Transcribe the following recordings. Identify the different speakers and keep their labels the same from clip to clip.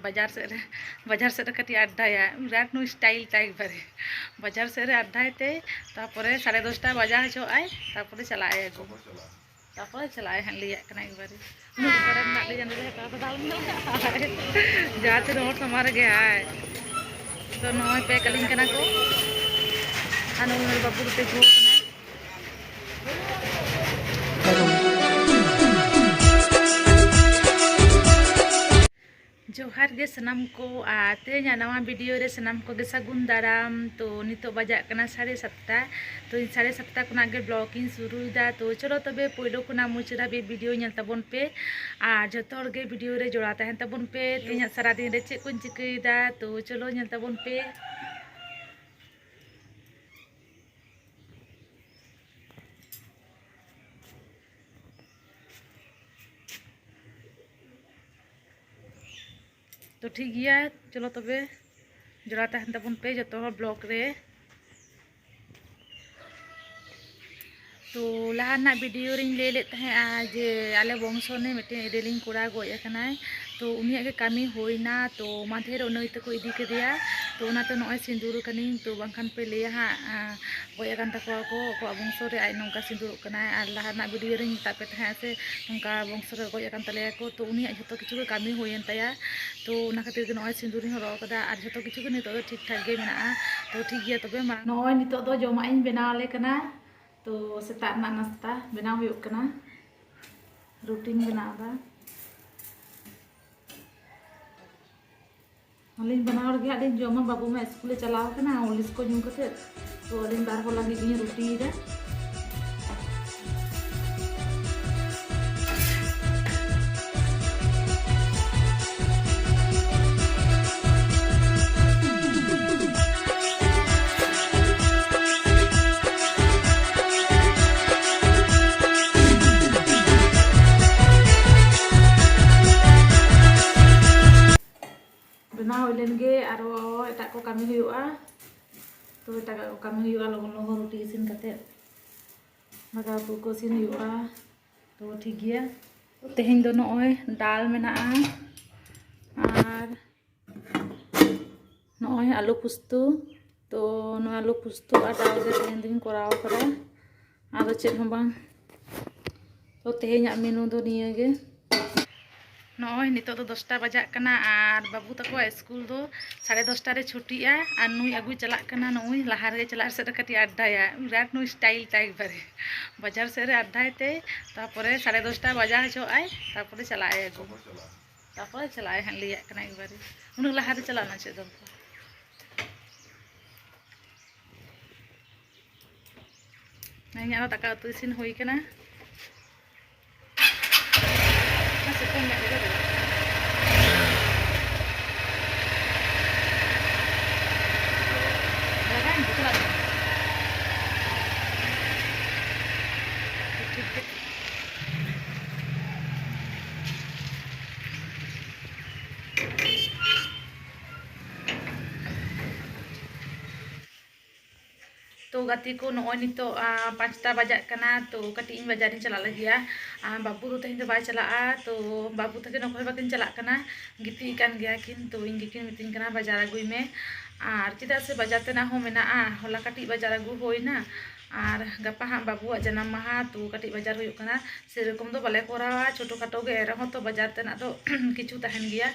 Speaker 1: बाजार से कटी अड्डाया विराट नु स्टाइल टाइप बारे बाजार से अड्डाते तारपरे 10:30 बजा हजो आए तारपरे चलाए को तारपरे चलाए हन लिया कना एक बारे नु करे ना ले जाने ले ता दाल में जाते रोड हमारे गया है तो नय पे कलिंग कना को अनु बाबू ते जो कना जोहार गे सनाम को आते नवा वीडियो रे सनाम को गे सगुन दाराम तो नितो बजा कना 7:30 तो 7:30 खुना गे ब्लॉगिंग शुरूदा तो चलो तबे पहलो खुना मुचरा बे वीडियो नेल तबन पे और जतो गे वीडियो रे जोड़ा तहन तबन पे तिना सारा दिन रे चे कुन चिकईदा तो चलो नेल तबन पे तो ठीक गया चलो तबे जोड़ा तहन तबन पे जतो ब्लॉग रे तो लहाना वीडियो रिंग ले लेते हैं जे आले वंशो ने मिटे इडेलिंग कोड़ा गोय कनाय तो उनिया के कामी होइना तो माधेर उनई तको इदी केदिया तो उनाते नय सिंदूर कनी तो बांखान पे ले हा गोय कान तको को वंशो रे आइ नंका सिंदूर कनाय आर लहाना वीडियो रिंग तापे था से नंका वंशो रे गोय कान तले को तो उनिया जतो किछु के कामी होयन ताया तो उना खातिर के नय सिंदूर रि हरो कदा आर जतो किछु के नितो ठीक ठाक गे मेना तो ठीक गया तबे नय नितो दो जमा इन बनाले कना तो सेता नाश्ता बनाव हुयुग कना रूटीन बनावा अलिन बनाव लगे अलिन जमा बाबू में स्कूल चलाव कना ओलिस को न्यू कते तो अलिन बार हो लगे इन रूटी रे बनाव लेनगे आरो एटा को कामी हुयुआ तो एटा को कामी हुयुआ लगन लगन रोटी इसिन कते दाका को इसिन हुयुआ तो ठीक गया तेहेन दो नय दाल मेना आर नय आलू पुस्तु तो न आलू पुस्तु आर दाल गे तेहेन दिन कराव करा आरो चेत हम बांग तो तेहेन मेनू दो निये गे नय नितो तो 10टा बजा कना और बाबू तको स्कूल दो 10:30 रे छुट्टिया और नुई अगुई चला कना नुई लहा रे चला से कटी अड्डाया विराट नु स्टाइल टाइप बारे बाजार से रे अड्डाते तारपरे 10:30 बजा हजो आए तारपरे चलाए को तारपरे चलाए हन लिया कना एक बारे उन लहा रे चला ना छे दो नहीं आ तका तो इसिन होई कना तो गति को नय नितो 5टा बजा कना तो कटी इन बाजार चला लगिया बाबू तो तेहन बाय चला तो बाबू तके नखय बाकिन चला कना गिती कान गया किन तो इन गिकिन मितिन कना बाजार अगुई में और चिदा से बाजार तना हो मेना होला कटी बाजार अगु होइना और गपा हाँ बाबू जन्म माहा तो कटी बाजार हुयुग कना से रकम दो बाले कोरावा छोटो खाटो गे रहो तो बाजार तना तो किछु तहन गया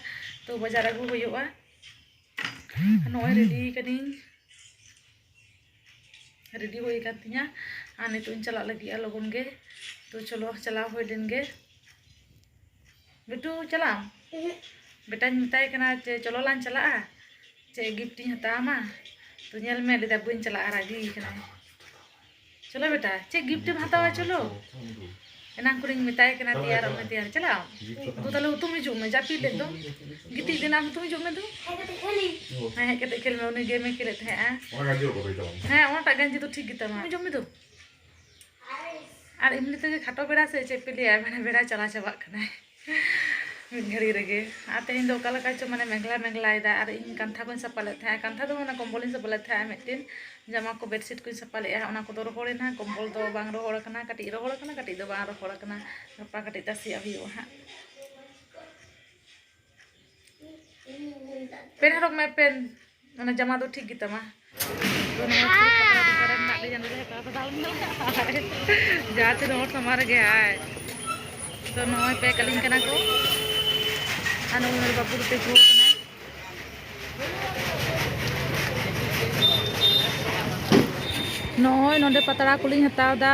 Speaker 1: तो बाजार अगु हुयुगा नय रेडी कनी रेडी हो तीना और नितो चला लगे लगन गे तो चलो चला हो गे बेटू चला बेटा मताय कना चे चलो लान चला चे गिफ्ट हतामा तो नेल में लेदा बन चला राजी कना चलो बेटा चे गिफ्ट हतावा चलो एना को मताय कना तैयार में तैयार चला तो तले तुम हिजू में जापी ले दो गिटी दिना तुम हिजू में दो हाँ कते खेल में उनी गेम खेले थे हाँ ओटा गंजी तो ठीक गिता मा जमी दो और इमली तो खाटो बेड़ा से चे पे लिया माने बेड़ा चला चाबा कना घड़ी रेगे तेहन दो काला चो माने मेघला मेघलायदा और इन कांथा को सपाले थे कांथा दो माने कम्बल सपाले थे मिट्टिन जामा को बेडशीट को सपाले को रोहड़ेना कम्बल दो बांग रोहड़ कना कटी रोहड़ कना कटी दो बांग रोहड़ कना गपा कटी तासिया हुई हाँ पेन हरक में पेन mana jama tuh ठीक gitu mah. जाते nomor समार गया है तो नॉय पे कलिंग कना को अनु मेरे बाबू ते गो कना नॉय नोंडे पतरा कुलिंग हताव दा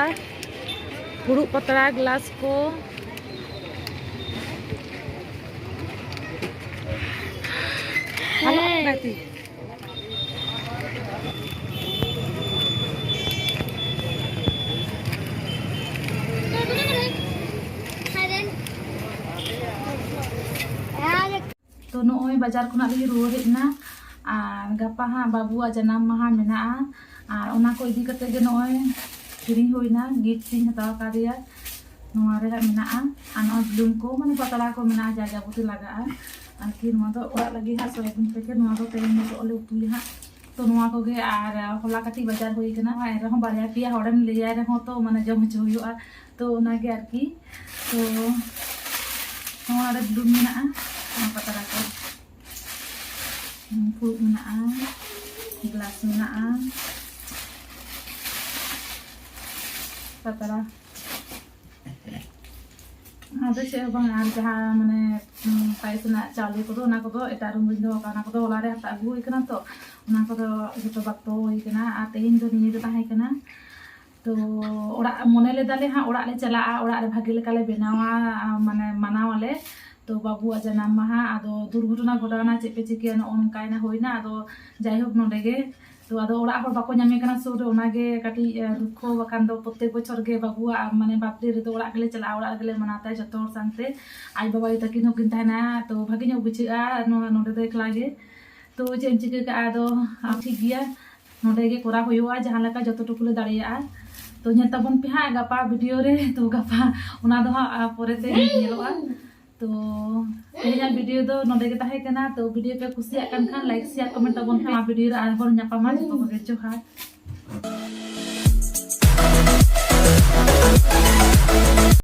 Speaker 1: हुड़ू पतरा ग्लास को हलो गाती तो नोय बाजार खुना लगी रुआर हेजना गपा हाँ बाबुआ जन्म माहा मेना ओना को इदी कते गे नोय किरिंग होइना गिफ्ट सिंह हताव कादिया नोआ रे मेना नोय ब्लूम को माने पतला को मेना जा जाबुती लगा आरकी नोआ दो ओरा लगी हा सोयाबीन पेके नोआ दो तेल में ओले उतुई हा तो नोआ को गे आर होला कटी बाजार होई कना आय रहो बारिया पिया होड़म लेया रहो तो माने जम हचो हुआ तो ओना गे आरकी तो नोआ रे ब्लूम मेना पतला को फुल मेना gelas मेना पतला ada sih bang jahah mane paisna चालू को ना को एटा रूम दो काना को होला रे हता अगु इकना तो ना को जतो बातो इकना आ तेहिन दो निये ताहे कना तो ओड़ा मने ले दाले हां ओड़ा ले चला ओड़ा रे भागी लेका ले बेनावा माने मनावाले तो बाबू जन्म माहा आदो दुर्घटना घटना चेपे चिके न ओनकायना होइना आदो जायहोक नोडेगे तो आदो ओड़ा हर बाको नामे कना सुर ओनागे काटी दुखो बकान दो प्रत्येक बछर गे बाबू माने बापरे रे तो ओड़ा गेले चला ओड़ा गेले मनाता जतो हर संगते आई बाबा तकिन होकिन ताना तो भागी नो बुझा नोडे दो एकला गे तो जेम चिके का आदो ठीक गया नोडे गे कोरा होयुआ जहां लका जतो टुकुले दाड़िया तो नेताबन पे हां गपा वीडियो रे तो गपा ओना दो पोरेते नेलोआ तो तेजा वीडियो दो नोडे गे ताहे कना तो वीडियो पे खुशी आकन खान लाइक शेयर कमेंट तबन वीडियो रे आर हर ᱧᱟᱯᱟᱢᱟ जतो को जोहार।